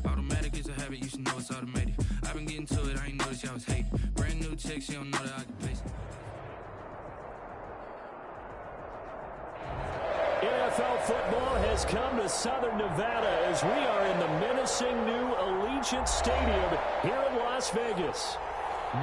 Automatic is a habit, you should know it's automated. I've been getting to it, I ain't noticed y'all was hating. Brand new chick, she don't know that I can pace it. NFL football has come to Southern Nevada as we are in the menacing new Allegiant Stadium here in Las Vegas.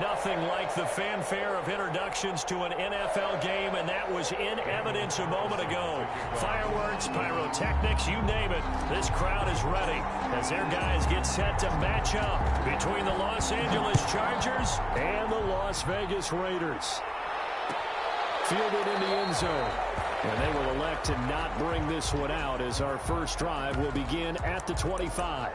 Nothing like the fanfare of introductions to an NFL game, and that was in evidence a moment ago. Fireworks, pyrotechnics, you name it. This crowd is ready as their guys get set to match up between the Los Angeles Chargers and the Las Vegas Raiders. Fielded in the end zone. And they will elect to not bring this one out as our first drive will begin at the 25.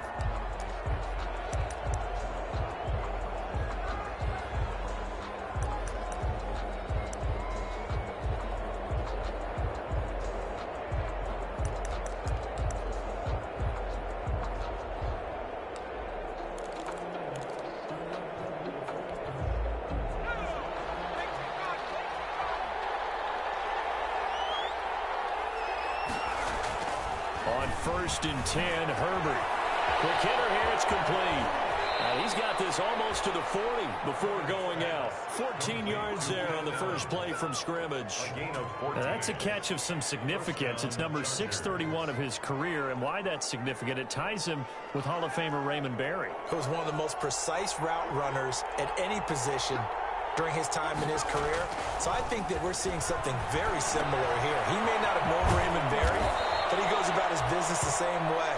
First and 10, Herbert. Quick hitter here, it's complete. He's got this almost to the 40 before going out. 14 yards there on the first play from scrimmage. That's a catch of some significance. It's number 631 of his career, and why that's significant, it ties him with Hall of Famer Raymond Berry. He was one of the most precise route runners at any position during his time in his career. So I think that we're seeing something very similar here. He may not have known Raymond Berry, but he goes about his business the same way.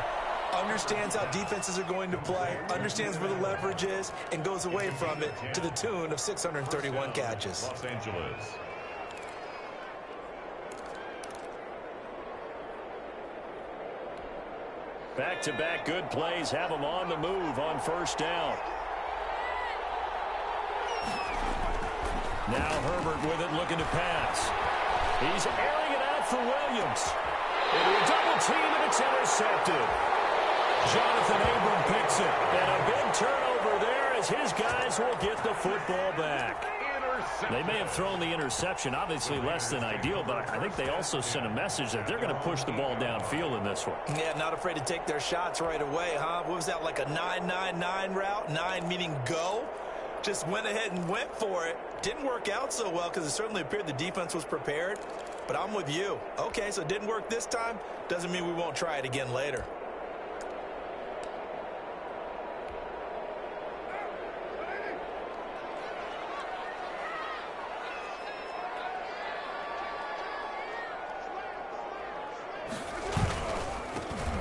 Understands how defenses are going to play, understands where the leverage is, and goes away from it to the tune of 631 catches. Los Angeles. Back-to-back good plays have him on the move on first down. Now Herbert with it, looking to pass. He's airing it out for Williams. Into a double team, and it's intercepted. Jonathan Abram picks it. And a big turnover there as his guys will get the football back. They may have thrown the interception, obviously less than ideal, but I think they also sent a message that they're going to push the ball downfield in this one. Yeah, not afraid to take their shots right away, huh? What was that, like a 9-9-9 route? 9 meaning go? Just went ahead and went for it. Didn't work out so well because it certainly appeared the defense was prepared. But I'm with you. Okay, so it didn't work this time. Doesn't mean we won't try it again later.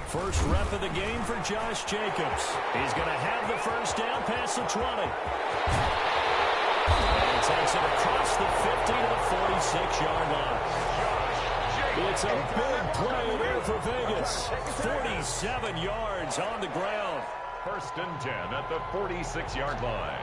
First rep of the game for Josh Jacobs. He's going to have the first down past the 20. And he takes it across the 50 to the 46-yard line. It's a big play there for Vegas. 47 yards on the ground. First and 10 at the 46-yard line.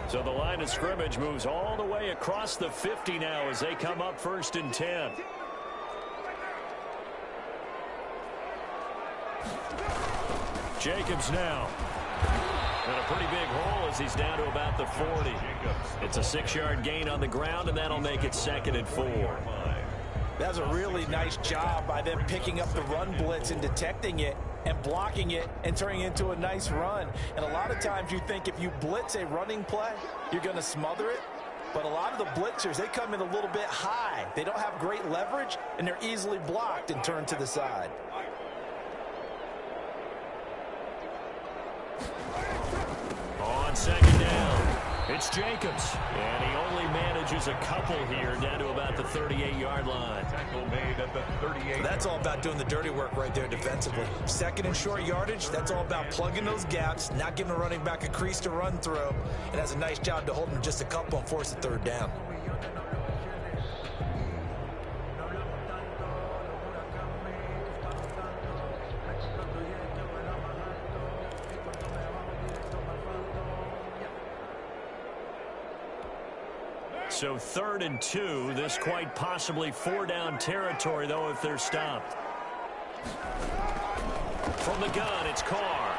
So the line of scrimmage moves all the way across the 50 now as they come up first and 10. Jacobs now. And a pretty big hole as he's down to about the 40. It's a 6-yard gain on the ground, and that'll make it 2nd and 4. That's a really nice job by them picking up the run blitz and detecting it and blocking it and turning it into a nice run. And a lot of times you think if you blitz a running play, you're going to smother it. But a lot of the blitzers, they come in a little bit high. They don't have great leverage, and they're easily blocked and turned to the side. On 2nd down, it's Jacobs. And he only manages a couple here down to about the 38-yard line. Tackle made at the 38. That's all about doing the dirty work right there defensively. 2nd and short yardage, that's all about plugging those gaps, not giving a running back a crease to run through. It has a nice job to hold him just a couple and force the 3rd down. So 3rd and 2. This quite possibly 4-down territory, though, if they're stopped. From the gun, it's Carr.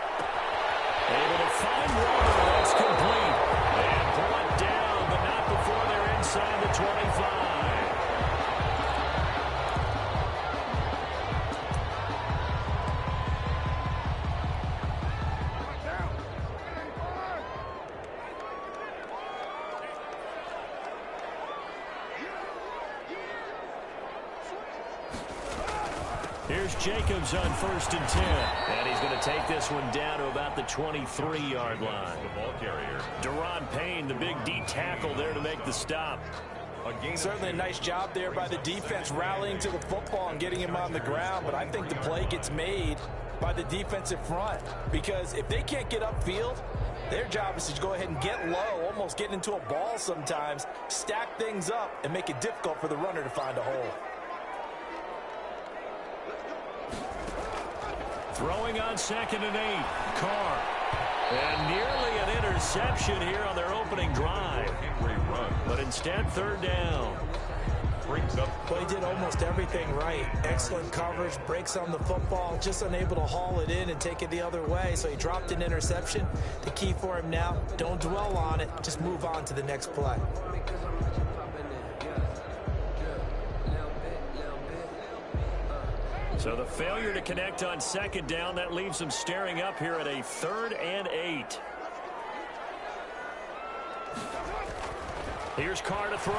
Able to find Warner. That's complete. And brought down, but not before they're inside the 25. Here's Jacobs on 1st and 10. And he's going to take this one down to about the 23-yard line. The ball carrier. Deron Payne, the big D tackle there to make the stop. Certainly a nice job there by the defense rallying to the football and getting him on the ground. But I think the play gets made by the defensive front. Because if they can't get upfield, their job is to go ahead and get low, almost get into a ball sometimes, stack things up, and make it difficult for the runner to find a hole. Throwing on 2nd and 8. Carr. And nearly an interception here on their opening drive. But instead, 3rd down. Brings up. Well, he did almost everything right. Excellent coverage, breaks on the football, just unable to haul it in and take it the other way. So he dropped an interception. The key for him now, don't dwell on it. Just move on to the next play. So the failure to connect on 2nd down, that leaves them staring up here at a 3rd and 8. Here's Carr to throw.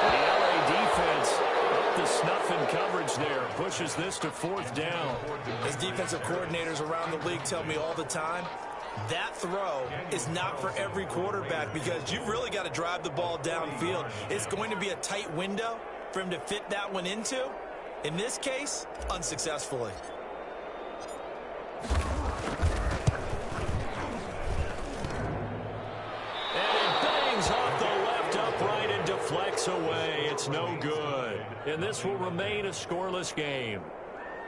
The LA defense up to snuff in coverage there. Pushes this to 4th down. As defensive coordinators around the league tell me all the time, that throw is not for every quarterback because you've really got to drive the ball downfield. It's going to be a tight window for him to fit that one into. In this case, unsuccessfully. And it bangs off the left upright and deflects away. It's no good. And this will remain a scoreless game.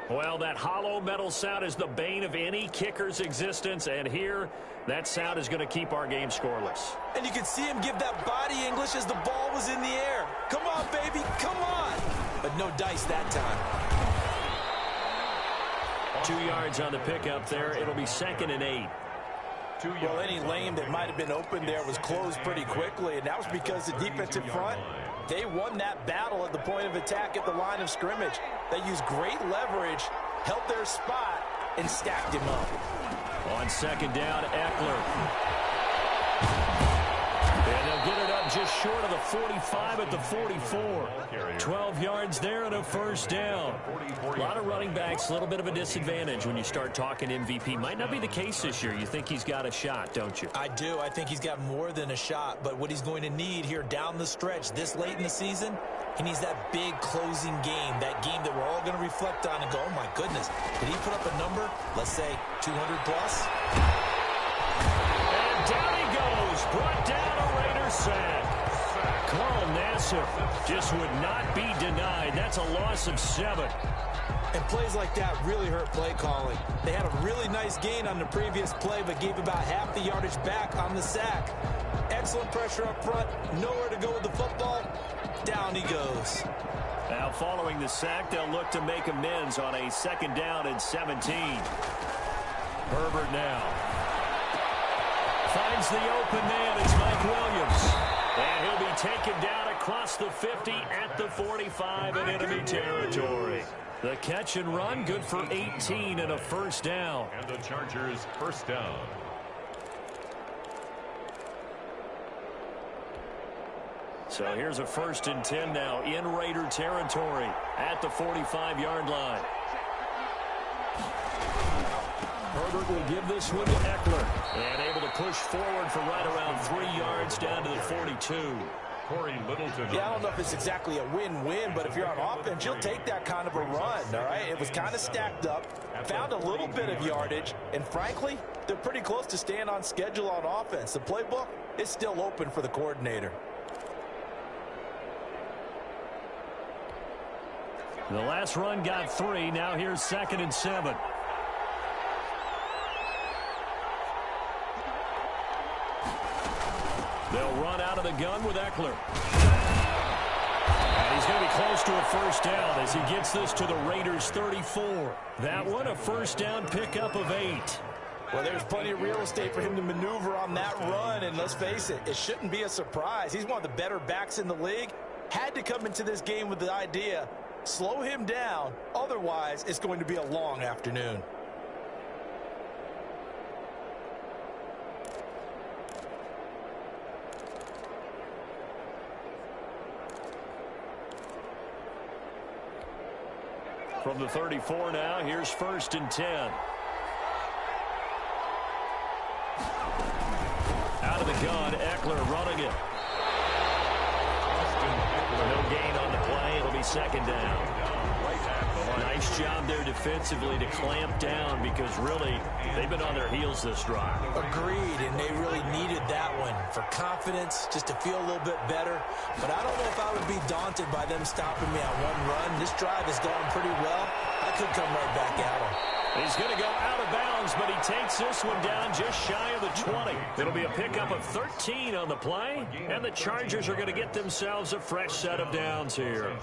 Well, that hollow metal sound is the bane of any kicker's existence, and here, that sound is going to keep our game scoreless. And you can see him give that body English as the ball was in the air. Come on, baby, come on. But no dice that time. 2 yards on the pickup there. It'll be 2nd and 8. Well, any lane that might have been open there was closed pretty quickly, and that was because the defensive front, they won that battle at the point of attack at the line of scrimmage. They used great leverage, held their spot, and stacked him up. On 2nd down, Eckler. And they'll get it up just short of the 45 at the 44. 12 yards there and a 1st down. A lot of running backs, a little bit of a disadvantage when you start talking MVP. Might not be the case this year. You think he's got a shot, don't you? I do. I think he's got more than a shot. But what he's going to need here down the stretch this late in the season, he needs that big closing game, that game that we're all going to reflect on and go, oh, my goodness, did he put up a number, let's say 200 plus? And down he goes, brought down a Raider sack. Carl Nassib just would not be denied. That's a loss of 7. And plays like that really hurt play calling. They had a really nice gain on the previous play, but gave about half the yardage back on the sack. Excellent pressure up front, nowhere to go with the football. Down he goes. Now following the sack, they'll look to make amends on a 2nd down and 17. Herbert now finds the open man. It's Mike Williams. And he'll be taken down across the 50 at the 45 in enemy territory. The catch and run, good for 18 and a 1st down. And the Chargers 1st down. So here's a 1st and 10 now in Raider territory at the 45-yard line. Herbert will give this one to Eckler. And able to push forward for right around 3 yards down to the 42. Corey Littleton. Yeah, I don't know if it's exactly a win-win, but if you're on offense, you'll take that kind of a run, all right? It was kind of stacked up, found a little bit of yardage, and frankly, they're pretty close to staying on schedule on offense. The playbook is still open for the coordinator. The last run got 3. Now here's 2nd and 7. They'll run out of the gun with Eckler. And he's going to be close to a first down as he gets this to the Raiders' 34. That one, a first down pickup of 8. Well, there's plenty of real estate for him to maneuver on that run, and let's face it, it shouldn't be a surprise. He's one of the better backs in the league. Had to come into this game with the idea, slow him down, otherwise it's going to be a long afternoon. From the 34 now, here's 1st and 10. Out of the gun, Eckler running it. No gain on the play. It'll be 2nd down. Nice job there defensively to clamp down because really they've been on their heels this drive. Agreed, and they really needed that one for confidence, just to feel a little bit better. But I don't know if I would be daunted by them stopping me on one run. This drive has gone pretty well. I could come right back at them. He's going to go out of bounds, but he takes this one down just shy of the 20. It'll be a pickup of 13 on the play, and the Chargers are going to get themselves a fresh set of downs here.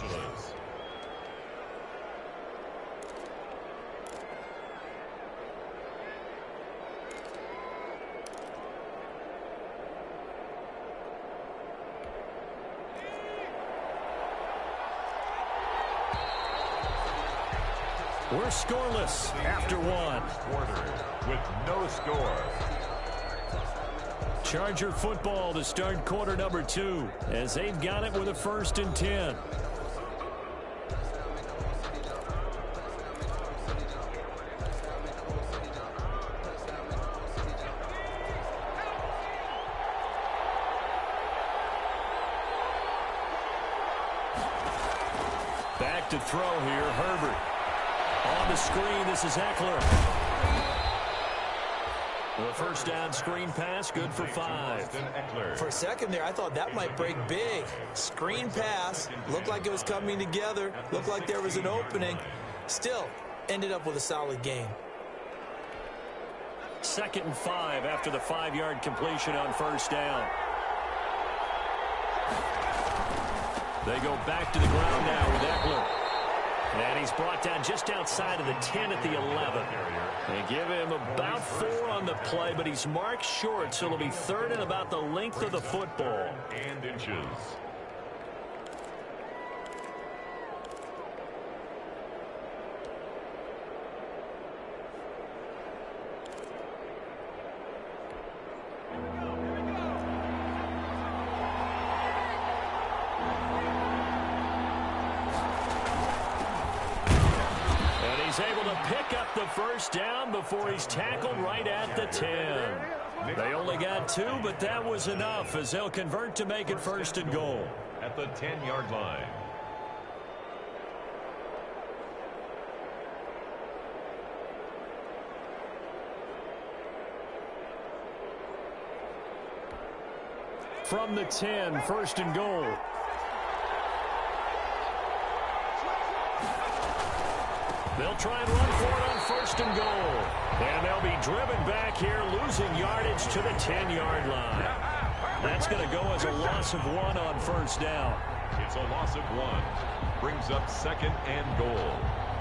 We're scoreless after 1. Quarter with no score. Charger football to start quarter number 2 as they've got it with a 1st and 10. Back to throw here, Herbert. On the screen, this is Eckler. The first down screen pass, good for 5. For a second there, I thought that might break big. Screen pass, looked like it was coming together, looked like there was an opening. Still, ended up with a solid gain. 2nd and 5 after the 5-yard completion on first down. They go back to the ground now with Eckler. And he's brought down just outside of the 10 at the 11. They give him about 4 on the play, but he's marked short, so it'll be 3rd and about the length of the football. And inches. He's able to pick up the first down before he's tackled right at the 10. They only got 2, but that was enough as they'll convert to make it 1st and goal. At the 10-yard line. From the 10, 1st and goal. They'll try and run for it on 1st and goal. And they'll be driven back here, losing yardage to the 10-yard line. That's going to go as a loss of 1 on first down. It's a loss of 1. Brings up 2nd and goal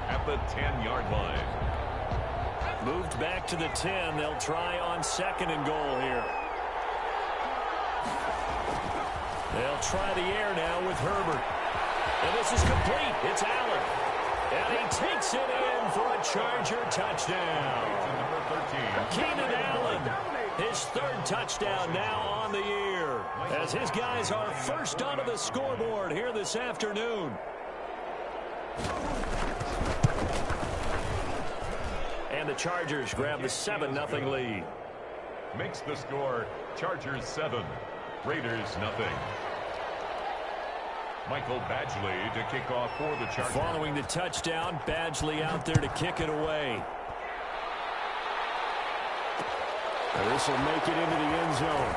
at the 10-yard line. Moved back to the 10. They'll try on 2nd and goal here. They'll try the air now with Herbert. And this is complete. It's Allen. And he takes it in for a Charger touchdown. Number 13. Keenan Allen, his 3rd touchdown now on the year, as his guys are first onto the scoreboard here this afternoon. And the Chargers grab the 7-0 lead. Makes the score Chargers 7, Raiders 0. Michael Badgley to kick off for the Chargers. Following the touchdown, Badgley out there to kick it away. This will make it into the end zone.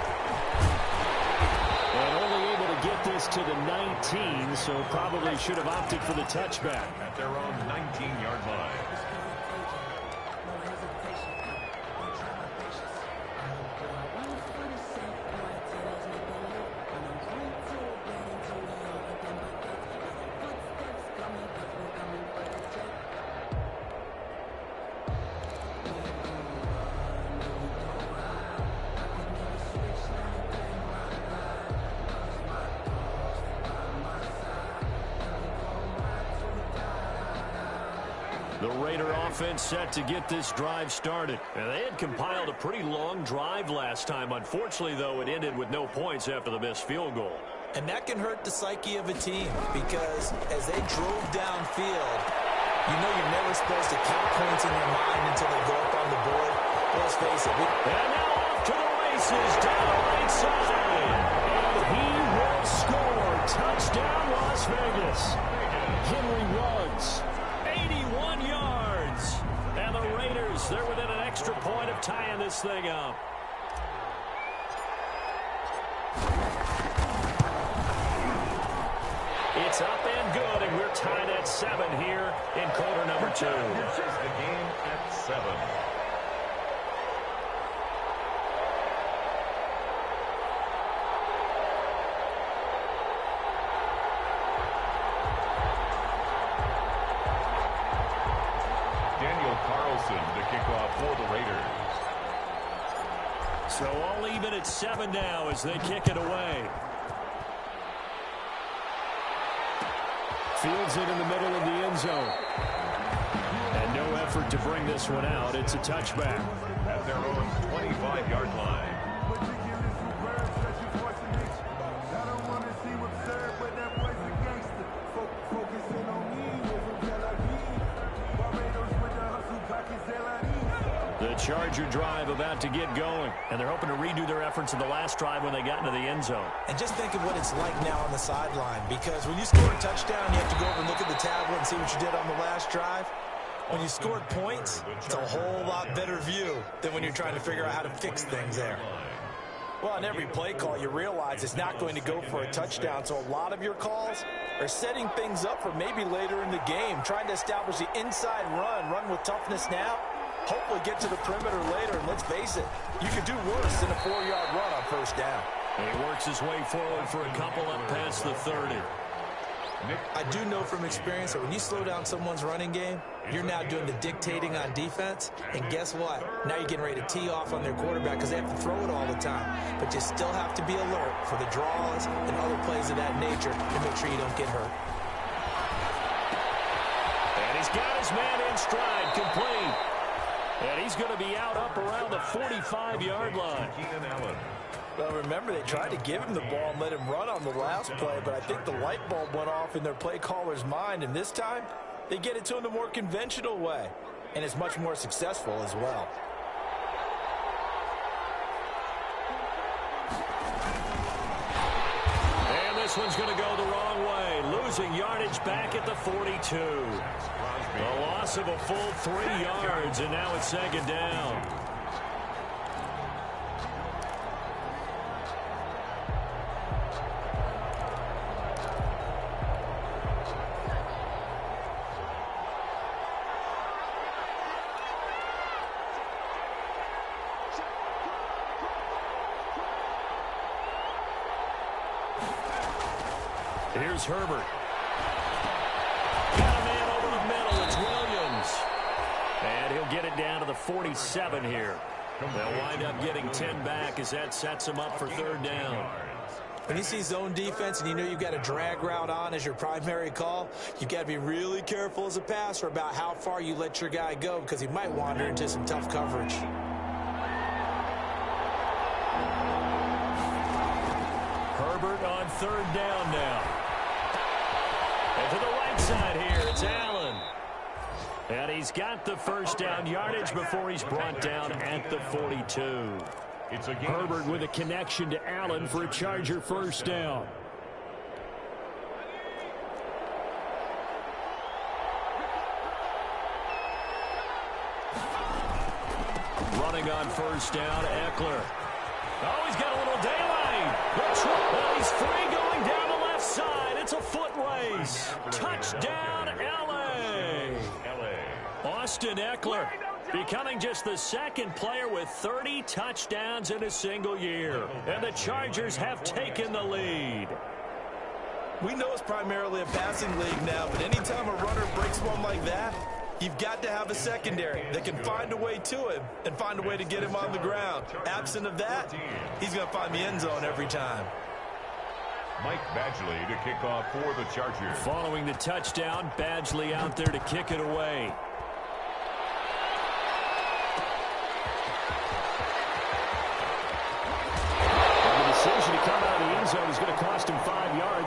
And only able to get this to the 19, so probably should have opted for the touchback. At their own 19-yard line. The Raider offense set to get this drive started. And they had compiled a pretty long drive last time. Unfortunately, though, it ended with no points after the missed field goal. And that can hurt the psyche of a team because as they drove downfield, you know you're never supposed to count points in your mind until they go up on the board. Let's face it. And now off to the races down the right side. And he will score. Touchdown, Las Vegas. Henry Ruggs, 81 yards. And the Raiders, they're within an extra point of tying this thing up. It's up and good, and we're tied at 7 here in quarter number 2. This is the game at 7. To kick off for the Raiders. So all even at 7 now as they kick it away. Fields it in the middle of the end zone. And no effort to bring this one out. It's a touchback. At their own 25-yard line. The Charger drive about to get going, and they're hoping to redo their efforts in the last drive when they got into the end zone. And just think of what it's like now on the sideline, because when you score a touchdown, you have to go over and look at the tablet and see what you did on the last drive. When you scored points, it's a whole lot better view than when you're trying to figure out how to fix things there. Well, on every play call, you realize it's not going to go for a touchdown, so a lot of your calls are setting things up for maybe later in the game, trying to establish the inside run with toughness now, hopefully get to the perimeter later, and let's face it, you could do worse than a 4-yard run on first down. And he works his way forward for a couple up past the 30. I do know from experience that when you slow down someone's running game, you're now doing the dictating on defense, and guess what? Now you're getting ready to tee off on their quarterback because they have to throw it all the time. But you still have to be alert for the draws and other plays of that nature to make sure you don't get hurt. And he's got his man in stride, complete. And he's going to be out up around the 45-yard line. Well, remember, they tried to give him the ball and let him run on the last play, but I think the light bulb went off in their play caller's mind, and this time they get it to him the more conventional way, and it's much more successful as well. And this one's going to go the wrong way, losing yardage back at the 42. The loss of a full 3 yards, and now it's second down. Here's Herbert. Got a man over the middle. It's Williams. And he'll get it down to the 47 here. They'll wind up getting 10 back as that sets them up for third down. When you see zone defense and you know you've got a drag route on as your primary call, you've got to be really careful as a passer about how far you let your guy go because he might wander into some tough coverage. Herbert on third down now. And to the right side here, it's Allen. And he's got the first down yardage before he's brought down at the 42. Herbert with a connection to Allen for a Charger first down. Running on first down, Eckler. Oh, he's got a little daylight. Well, he's free going down the left side. It's a foot race. Touchdown, L.A. Austin Eckler becoming just the second player with 30 touchdowns in a single year. And the Chargers have taken the lead. We know it's primarily a passing league now, but anytime a runner breaks one like that, you've got to have a secondary that can find a way to him and find a way to get him on the ground. Absent of that, he's going to find the end zone every time. Mike Badgley to kick off for the Chargers. Following the touchdown, Badgley out there to kick it away.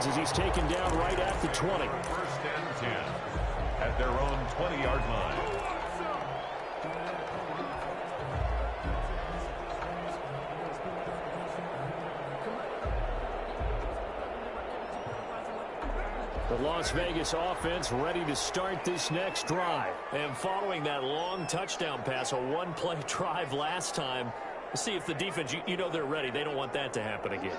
as he's taken down right at the 20. First and 10 at their own 20-yard line. The Las Vegas offense ready to start this next drive. And following that long touchdown pass, a one-play drive last time, see if the defense, you know they're ready. They don't want that to happen again.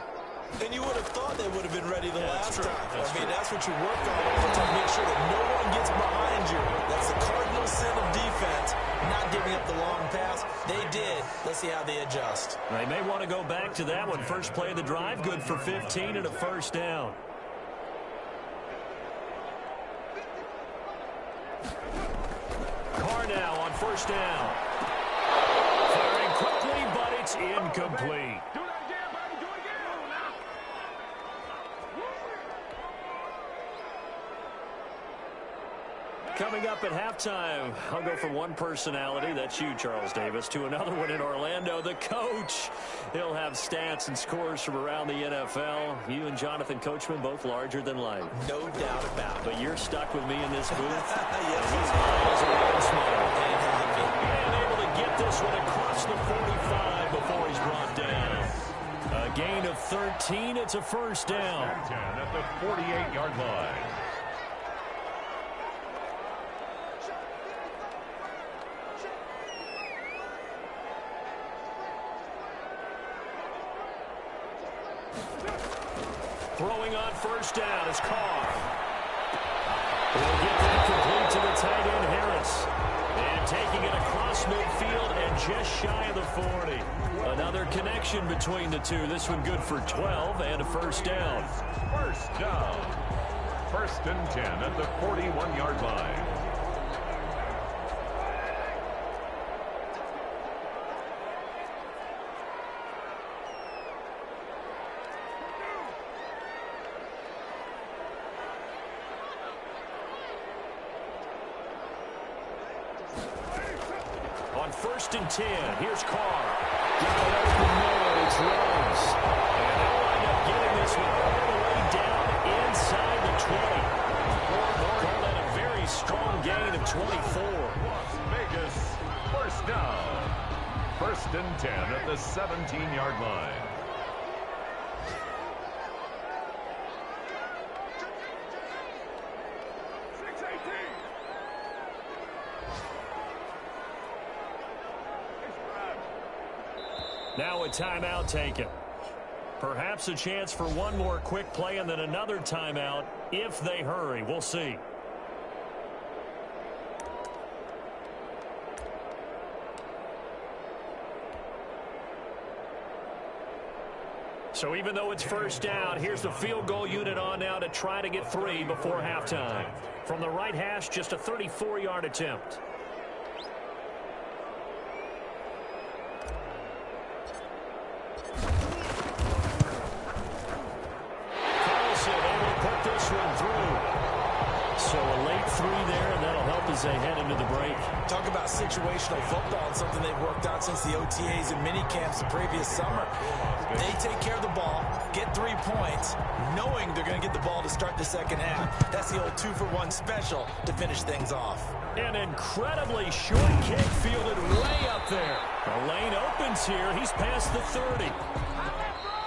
And you would have thought they would have been ready the last time. That's true. That's what you work on all the time. Make sure that no one gets behind you. That's the cardinal sin of defense, not giving up the long pass. They did. Let's see how they adjust. They may want to go back to that one. First play of the drive, good for 15 and a first down. Carr now on first down. Firing quickly, but it's incomplete. Coming up at halftime, I'll go from one personality, that's you, Charles Davis, to another one in Orlando, the coach. He'll have stats and scores from around the NFL. You and Jonathan Coachman, both larger than life. No doubt about it. But you're stuck with me in this booth. Yes, He's miles away and small. And able to get this one across the 45 before he's brought down. A gain of 13, it's a first down. 10 at the 48-yard line. Throwing on first down is Carr. He'll get that complete to the tight end, Harris. And taking it across midfield and just shy of the 40. Another connection between the two. This one good for 12 and a first down. First down. First and 10 at the 41-yard line. First and 10. Here's Carr. Got it open there. It's Rose. And they'll wind up getting this one all the way down inside the 20. Call that a very strong gain of 24. Las Vegas, first down. First and 10 at the 17-yard line. Now a timeout taken. Perhaps a chance for one more quick play and then another timeout if they hurry. We'll see. So even though it's first down, here's the field goal unit on now to try to get 3 before halftime. From the right hash, just a 34-yard attempt. As they head into the break. Talk about situational football and something they've worked on since the OTAs and mini camps the previous summer. They take care of the ball, get 3 points, knowing they're going to get the ball to start the second half. That's the old 2-for-1 special to finish things off. An incredibly short kick fielded way up there. The lane opens here. He's past the 30.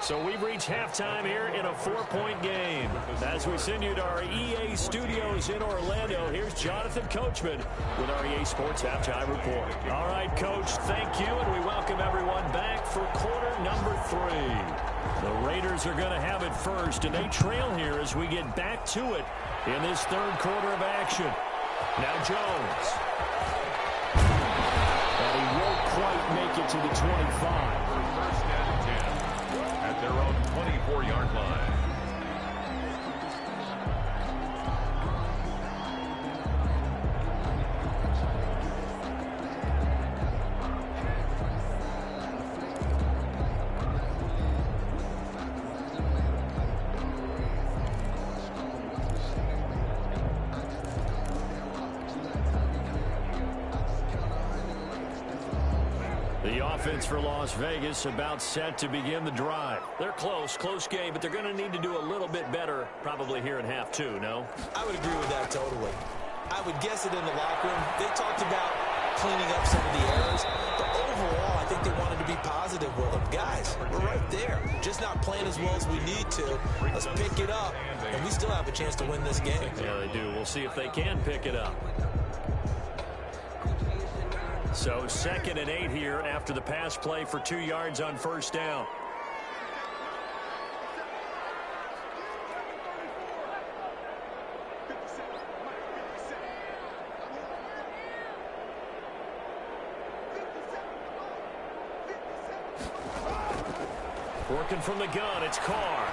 So we've reached halftime here in a 4-point game. As we send you to our EA studios in Orlando, here's Jonathan Coachman with our EA Sports Halftime Report. All right, Coach, thank you, and we welcome everyone back for quarter number 3. The Raiders are going to have it first, and they trail here as we get back to it in this third quarter of action. Now Jones. And he won't quite make it to the 25. First and 10 at their own 24-yard line. offense for Las Vegas about set to begin the drive. They're close game, but they're going to need to do a little bit better probably here in half two, no? I would agree with that totally. I would guess it in the locker room. They talked about cleaning up some of the errors, but overall, I think they wanted to be positive with them. Guys, we're right there. Just not playing as well as we need to. Let's pick it up, and we still have a chance to win this game. Yeah, they do. We'll see if they can pick it up. So 2nd and 8 here after the pass play for 2 yards on first down. Working from the gun, it's Carr.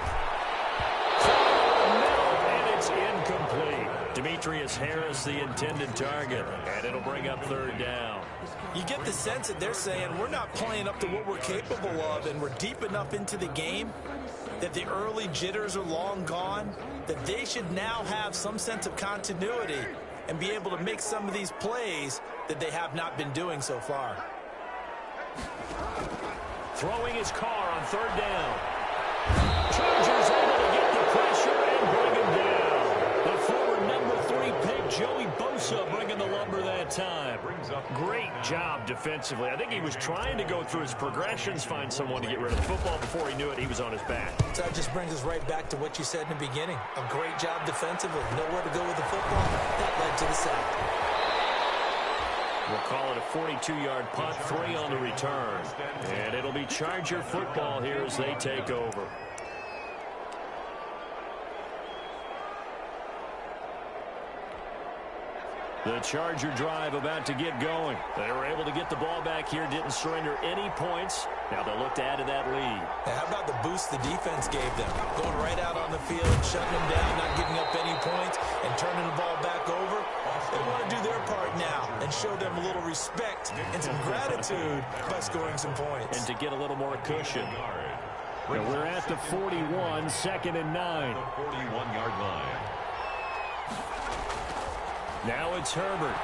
And it's incomplete. Demetrius Harris, the intended target, and it'll bring up 3rd down. You get the sense that they're saying we're not playing up to what we're capable of, and we're deep enough into the game that the early jitters are long gone, that they should now have some sense of continuity and be able to make some of these plays that they have not been doing so far. Throwing his Carr on 3rd down. Chargers able to get the pressure and bring him down. The former number 3 pick, Joey Bosa, bringing the lumber that time. Great job defensively. I think he was trying to go through his progressions, find someone to get rid of the football. Before he knew it, he was on his back. So that just brings us right back to what you said in the beginning. A great job defensively. Nowhere to go with the football. That led to the sack. We'll call it a 42-yard punt, 3 on the return. And it'll be Charger football here as they take over. The Charger drive about to get going. They were able to get the ball back here, didn't surrender any points. Now they'll look to add to that lead. Now, how about the boost the defense gave them? Going right out on the field, shutting them down, not giving up any points, and turning the ball back over. They want to do their part now and show them a little respect and some gratitude by scoring some points. And to get a little more cushion. And we're at the 41, 2nd and 9. The 41-yard line. Now it's Herbert.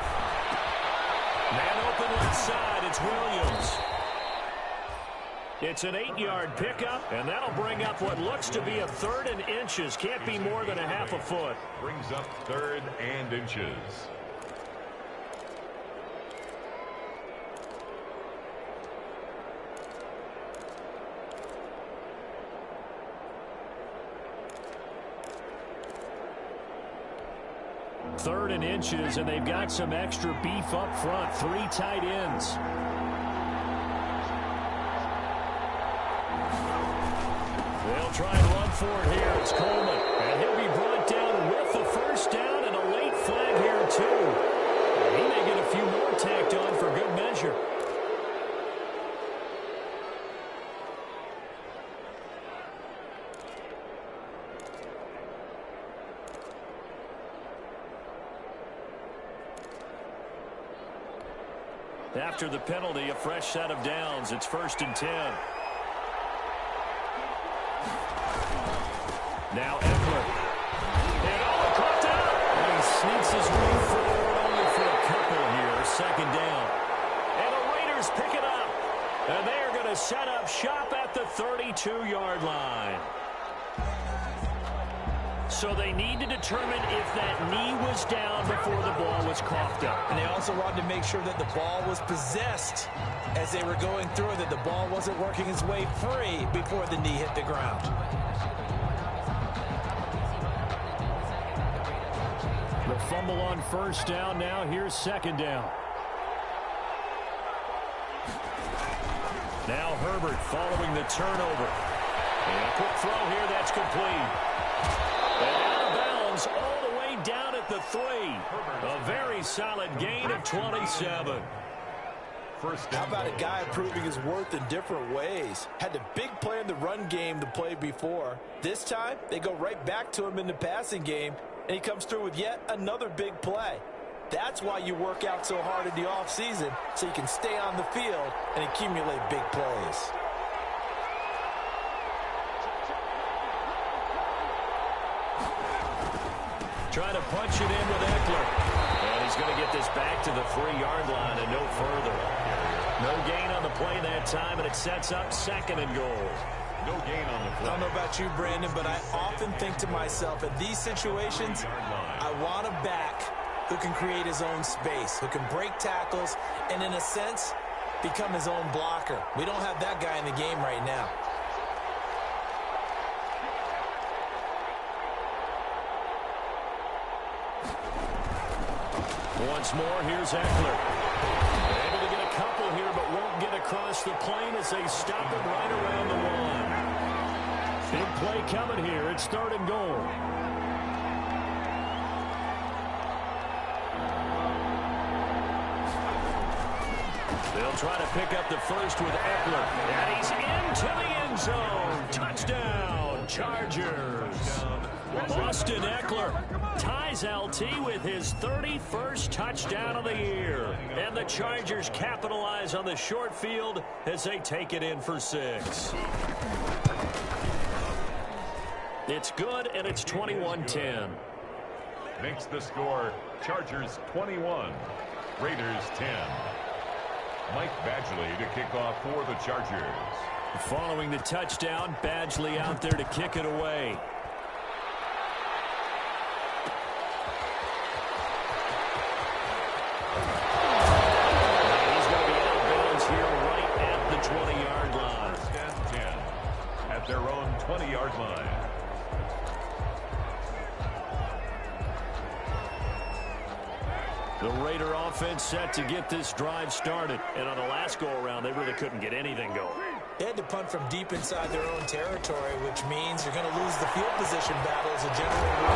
Man open left side, it's Williams. It's an 8-yard pickup, and that'll bring up what looks to be a 3rd and inches. Can't be more than a half a foot. Brings up 3rd and inches. Third and inches, and they've got some extra beef up front. 3 tight ends. They'll try and run for it here. It's Coleman. And he'll be brought down with the first down and a late flag here, too. And he may get a few more tacked on for good measure. After the penalty, a fresh set of downs. It's 1st and 10. Now Eckler. And caught down. And he sneaks his way forward only for a couple here. 2nd down. And the Raiders pick it up. And they're going to set up shop at the 32-yard line. So they need to determine if that knee was down before the ball was coughed up. And they also wanted to make sure that the ball was possessed as they were going through, that the ball wasn't working its way free before the knee hit the ground. The fumble on first down. Now here's 2nd down. Now Herbert following the turnover. And a quick throw here that's complete. And out of bounds all the way down at the 3. A very solid gain of 27. How about a guy proving his worth in different ways? Had the big play in the run game to play before. This time, they go right back to him in the passing game, and he comes through with yet another big play. That's why you work out so hard in the offseason, so you can stay on the field and accumulate big plays. Trying to punch it in with Eckler. And he's going to get this back to the 3-yard line and no further. No gain on the play that time, and it sets up 2nd and goal. No gain on the play. I don't know about you, Brandon, but I often think to myself, in these situations, I want a back who can create his own space, who can break tackles, and in a sense, become his own blocker. We don't have that guy in the game right now. Once more, here's Eckler. Able to get a couple here, but won't get across the plane as they stop it right around the 1. Big play coming here. It's 3rd and goal. They'll try to pick up the first with Eckler. And he's into the end zone. Touchdown, Chargers. Austin Eckler ties LT with his 31st touchdown of the year. And the Chargers capitalize on the short field as they take it in for 6. It's good, and it's 21-10. Makes the score Chargers 21, Raiders 10. Mike Badgley to kick off for the Chargers. Following the touchdown, Badgley out there to kick it away. He's going to be out of bounds here right at the 20-yard line. First and 10 at their own 20-yard line. The Raider offense set to get this drive started. And on the last go-around, they really couldn't get anything going. They had to punt from deep inside their own territory, which means you're going to lose the field position battle as a general rule.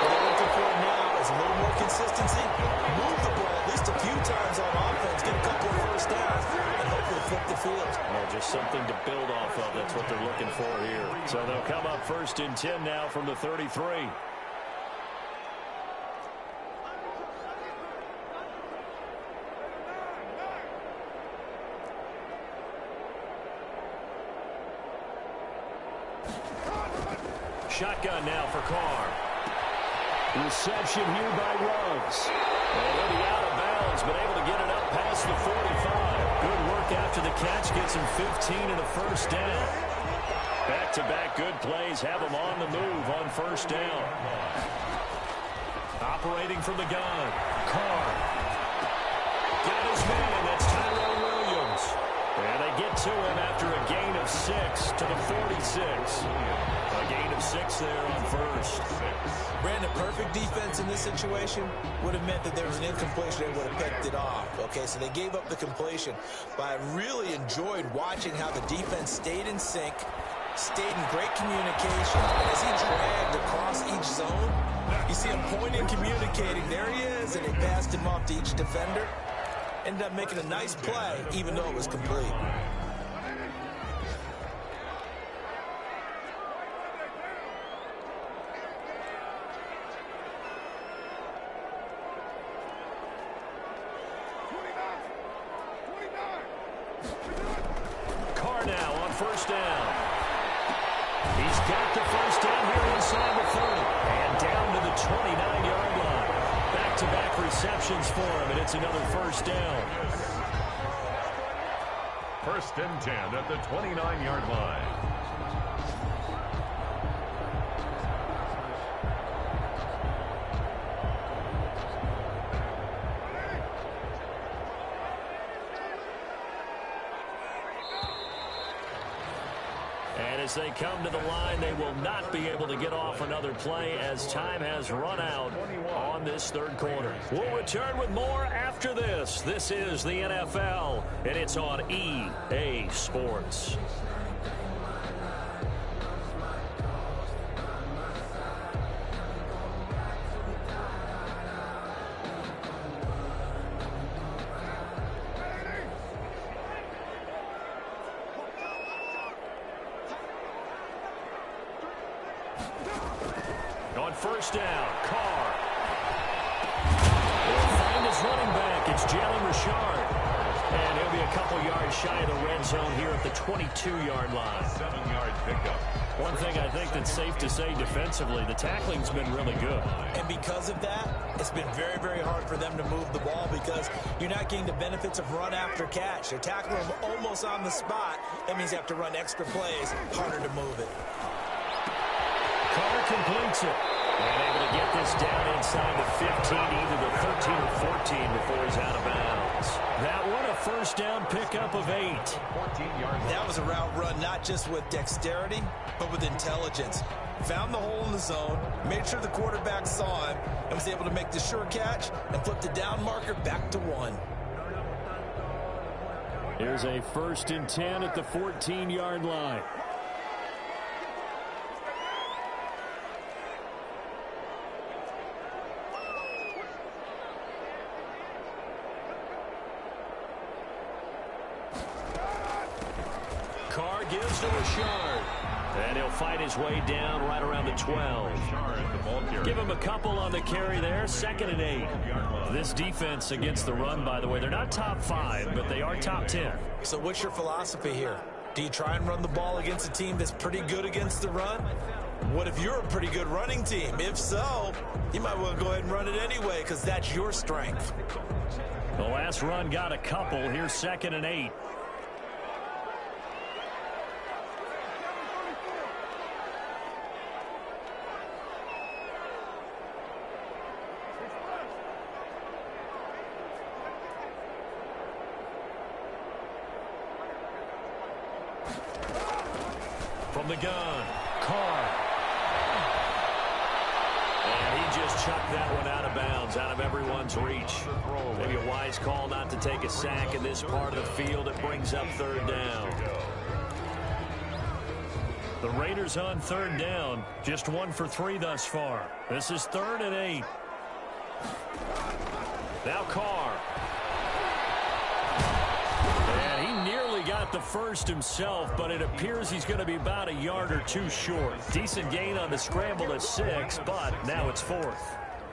What they're looking for now is a little more consistency. Move the ball at least a few times on offense, get a couple of first downs, and hopefully flip the field. Well, just something to build off of. That's what they're looking for here. So they'll come up 1st and 10 now from the 33. Shotgun now for Carr. Reception here by Ruggs. And he'll be out of bounds, but able to get it up past the 45. Good work after the catch. Gets him 15 and a first down. Back-to-back good plays have him on the move on first down. Operating from the gun. Carr. Got his man. That's Tyrell Williams. And they get to him after a gain of 6 to the 46. A gain of 6 there on first. Brandon, perfect defense in this situation would have meant that there was an incompletion and would have picked it off. Okay, so they gave up the completion. But I really enjoyed watching how the defense stayed in sync, stayed in great communication. And as he dragged across each zone, you see him pointing, communicating. There he is, and they passed him off to each defender. Ended up making a nice play, even though it was complete. Carr now on first down. He's got the first down here inside the 30. And down to the 29-yard line. Back-to-back receptions for him, and it's another first down. 1st and 10 at the 29-yard line. And as they come to the line, they will not be able to get off another play as time has run out on this 3rd quarter. We'll return with more after this. This is the NFL, and it's on EA Sports. On first down, Carr. He'll find his running back. It's Jalen Richard. And he'll be a couple yards shy of the red zone here at the 22-yard line. 7-yard pickup. One thing I think that's safe to say defensively, the tackling's been really good. And because of that, it's been very, very hard for them to move the ball because you're not getting the benefits of run after catch. They're tackling them almost on the spot. That means you have to run extra plays, harder to move it. Carr completes it. And able to get this down inside the 15, either the 13 or 14 before he's out of bounds. That one a first down pickup of 8. That was a route run not just with dexterity, but with intelligence. Found the hole in the zone, made sure the quarterback saw him, and was able to make the sure catch and flip the down marker back to 1. Here's a 1st and 10 at the 14-yard line. Carr gives to Richard. And he'll fight his way down right around the 12. Give him a couple on the carry there. 2nd and 8. This defense against the run, by the way, they're not top 5, but they are top 10. So what's your philosophy here? Do you try and run the ball against a team that's pretty good against the run? What if you're a pretty good running team? If so, you might well go ahead and run it anyway because that's your strength. The last run got a couple. Here's 2nd and 8. From the gun, Carr. And he just chucked that one out of bounds, out of everyone's reach. Maybe a wise call not to take a sack in this part of the field. It brings up 3rd down. The Raiders on 3rd down, just 1 for 3 thus far. This is 3rd and 8. Now Carr. And he nearly got the first himself, but it appears he's going to be about a yard or 2 short. Decent gain on the scramble at 6, but now it's 4th.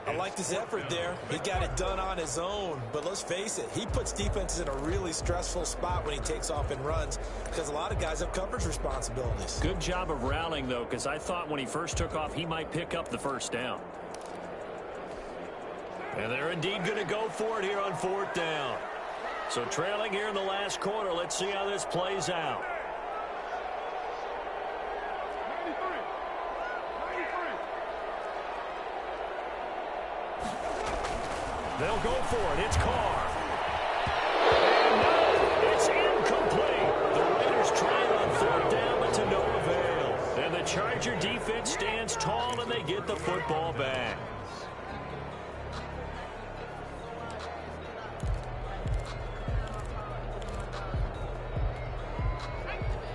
I liked his effort there. He got it done on his own. But let's face it, he puts defenses in a really stressful spot when he takes off and runs because a lot of guys have coverage responsibilities. Good job of rallying, though, because I thought when he first took off, he might pick up the first down. And they're indeed going to go for it here on 4th down. So trailing here in the last quarter, let's see how this plays out. They'll go for it. It's Carr. And no, it's incomplete. The Raiders trying on 3rd down, but to no avail. And the Charger defense stands tall, and they get the football back.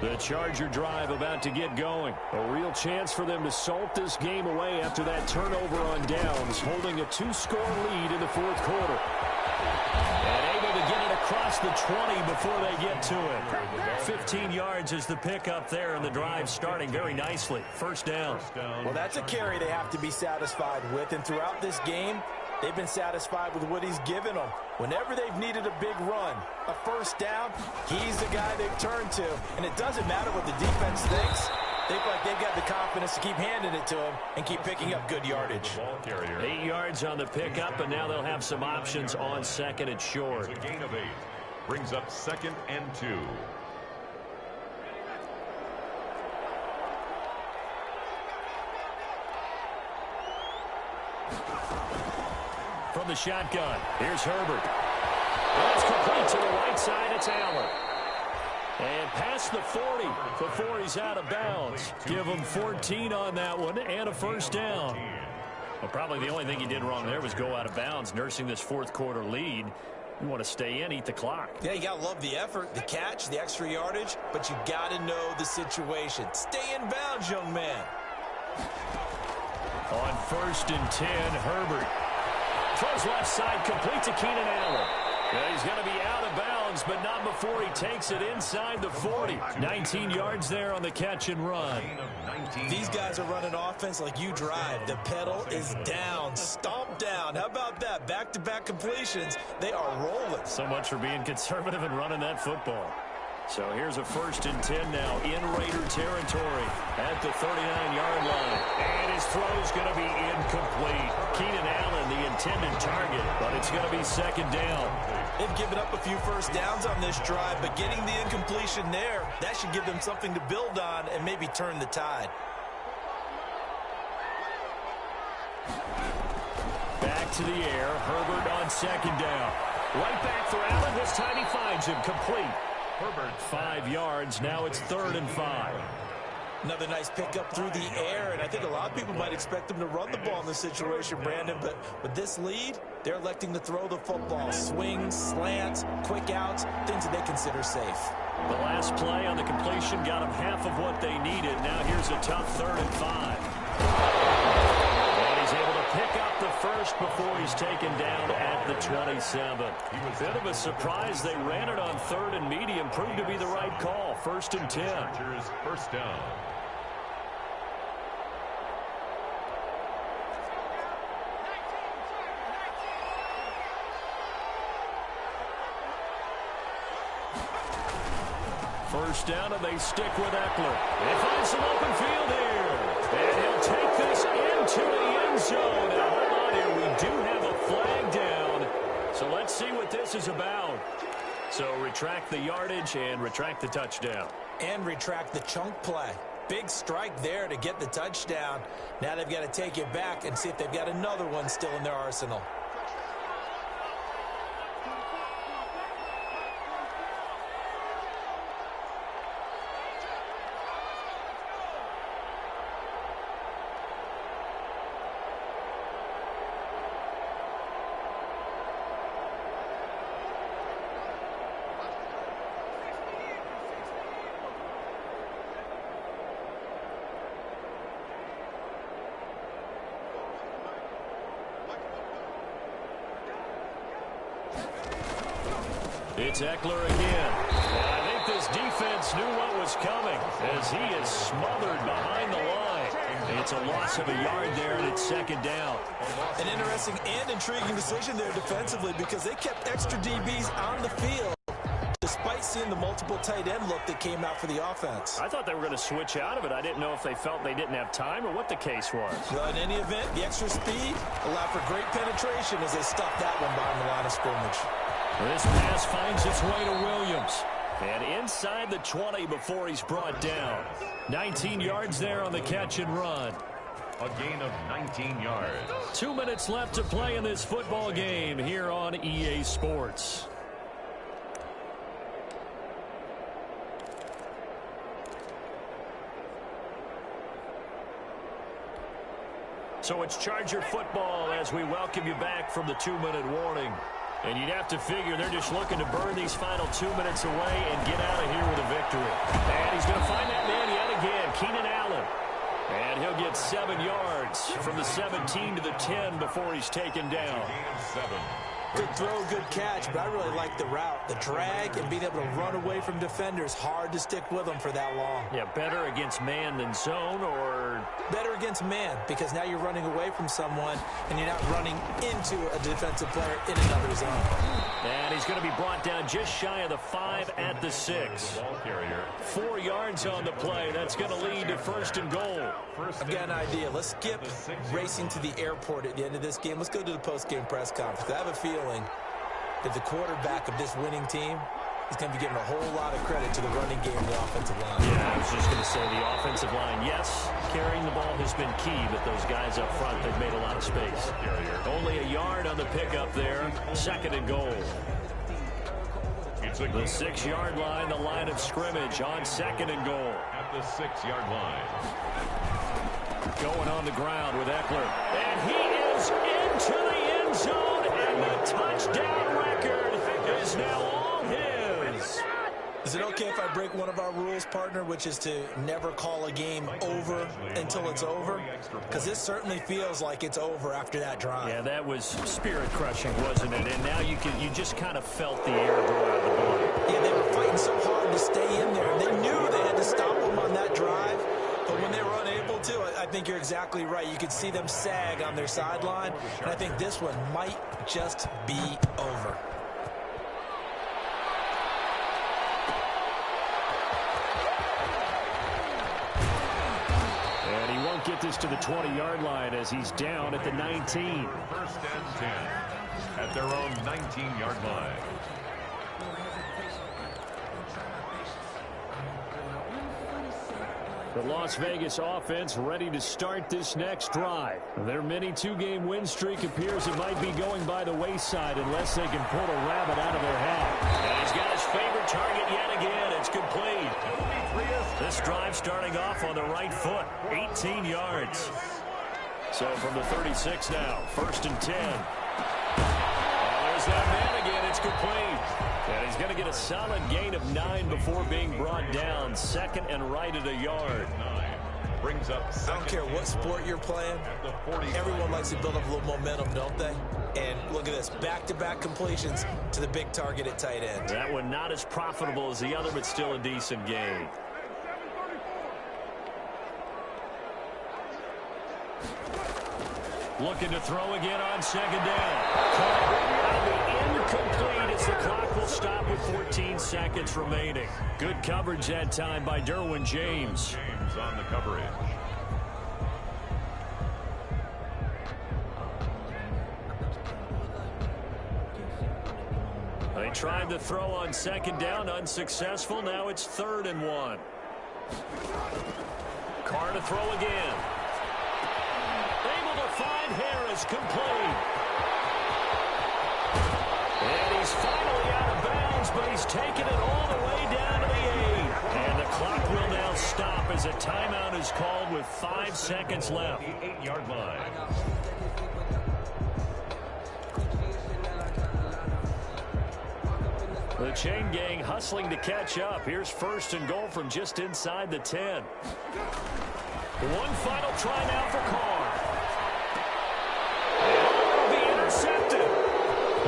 The Charger drive about to get going. A real chance for them to salt this game away after that turnover on downs, holding a 2-score lead in the 4th quarter. And able to get it across the 20 before they get to it. 15 yards is the pickup there, and the drive starting very nicely. 1st down. Well, that's a carry they have to be satisfied with, and throughout this game, they've been satisfied with what he's given them. Whenever they've needed a big run, a 1st down, he's the guy they've turned to. And it doesn't matter what the defense thinks. They feel like they've got the confidence to keep handing it to him and keep picking up good yardage. 8 yards on the pickup, and now they'll have some options on 2nd and short. A gain of 8. Brings up 2nd and 2. From the shotgun, here's Herbert. That's complete to the right side. It's Allen. And past the 40 before he's out of bounds. Give him 14 on that one and a 1st down. Well, probably the only thing he did wrong there was go out of bounds, nursing this 4th quarter lead. You want to stay in, eat the clock. Yeah, you got to love the effort, the catch, the extra yardage, but you got to know the situation. Stay in bounds, young man. On 1st and 10, Herbert. Throws left side, complete to Keenan Allen. Yeah, he's going to be out of bounds, but not before he takes it inside the 40. 19 yards there on the catch and run. These guys are running offense like you drive. The pedal is down, stomp down. How about that? Back-to-back completions. They are rolling. So much for being conservative and running that football. So here's a 1st and 10 now in Raider territory at the 39-yard line. And his throw's going to be incomplete. Keenan Allen, the intended target, but it's going to be 2nd down. They've given up a few first downs on this drive, but getting the incompletion there, that should give them something to build on and maybe turn the tide. Back to the air. Herbert on 2nd down. Right back for Allen. This time he finds him complete. Herbert 5 yards. Now it's 3rd and 5. Another nice pickup through the air, and I think a lot of people might expect them to run the ball in this situation, Brandon, but with this lead, they're electing to throw the football. Swings, slants, quick outs, things that they consider safe. The last play on the completion got them half of what they needed. Now here's a tough 3rd and 5. And he's able to pick up the first before he's taken down at the 27. Bit of a surprise. They ran it on 3rd and medium. Proved to be the right call. 1st and 10. First down. First down, and they stick with Eckler. They find some open field here. And he'll take this into the end zone. Now, hold on here. We do have a flag down. So let's see what this is about. So retract the yardage and retract the touchdown. And retract the chunk play. Big strike there to get the touchdown. Now they've got to take it back and see if they've got another one still in their arsenal. It's Eckler again. And I think this defense knew what was coming as he is smothered behind the line. It's a loss of a yard there, and it's 2nd down. An interesting and intriguing decision there defensively because they kept extra DBs on the field despite seeing the multiple tight end look that came out for the offense. I thought they were going to switch out of it. I didn't know if they felt they didn't have time or what the case was. Well, in any event, the extra speed allowed for great penetration as they stuffed that one behind the line of scrimmage. This pass finds its way to Williams. And inside the 20 before he's brought down. 19 yards there on the catch and run. A gain of 19 yards. 2 minutes left to play in this football game here on EA Sports. So it's Charger football as we welcome you back from the 2-minute warning. And you'd have to figure they're just looking to burn these final 2 minutes away and get out of here with a victory. And he's going to find that man yet again, Keenan Allen. And he'll get 7 yards from the 17 to the 10 before he's taken down. Good throw, good catch, but I really like the route. The drag and being able to run away from defenders, hard to stick with them for that long. Yeah, better against man than zone, or? Better against man, because now you're running away from someone and you're not running into a defensive player in another zone. And he's going to be brought down just shy of the 5 at the 6. 4 yards on the play. That's going to lead to 1st and goal. I've got an idea. Let's skip racing to the airport at the end of this game. Let's go to the post-game press conference. I have a feeling that the quarterback of this winning team is going to be giving a whole lot of credit to the running game and the offensive line. Yeah, I was just going to say the offensive line, yes, carrying the ball has been key, but those guys up front, they've made a lot of space. Only a yard on the pickup there, 2nd and goal. The 6-yard line, the line of scrimmage on 2nd and goal. At the 6-yard line. Going on the ground with Eckler. And he is into the end zone, and the touchdown record is now all his. Is it okay if I break one of our rules, partner, which is to never call a game over until it's over? Because this certainly feels like it's over after that drive. Yeah, that was spirit-crushing, wasn't it? And now you just kind of felt the air go out of the ball. Yeah, they were fighting so hard to stay in there. They knew they had to stop them on that drive. But when they were unable to, I think you're exactly right. You could see them sag on their sideline. And I think this one might just be over. this to the 20-yard line as he's down at the 19. First and 10 at their own 19-yard line. The Las Vegas offense ready to start this next drive. Their mini two-game win streak appears it might be going by the wayside unless they can pull a rabbit out of their hat. And he's got his favorite target yet again. It's complete. This drive starting off on the right foot, 18 yards. So from the 36 now, first and 10. There's that man again. It's complete. And he's going to get a solid gain of 9 before being brought down. Second and right at a yard. Brings up I don't care what sport you're playing. Everyone likes to build up a little momentum, don't they? And look at this, back-to-back completions to the big target at tight end. That one not as profitable as the other, but still a decent gain. Looking to throw again on second down. That'll be incomplete as the clock will stop with 14 seconds remaining. Good coverage that time by Derwin James. James on the coverage. They tried to throw on second down, unsuccessful. Now it's 3rd and 1. Carr to throw again. Able to find Harris, complete. And he's finally out of bounds, but he's taken it all the way down to the 8. And the clock will now stop as a timeout is called with 5 seconds left. The 8-yard line. The chain gang hustling to catch up. Here's first and goal from just inside the 10. One final try now for Carr. And it'll be intercepted.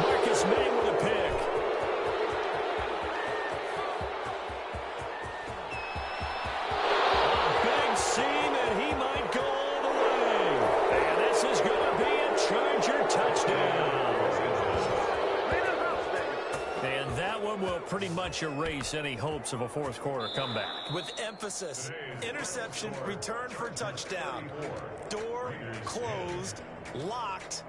Marcus May with a pick. A big seam, and he might go all the way. And this is going to be a Charger touchdown. And that one will pretty much erase any hopes of a fourth quarter comeback. With emphasis, interception, return for touchdown. Door closed, locked.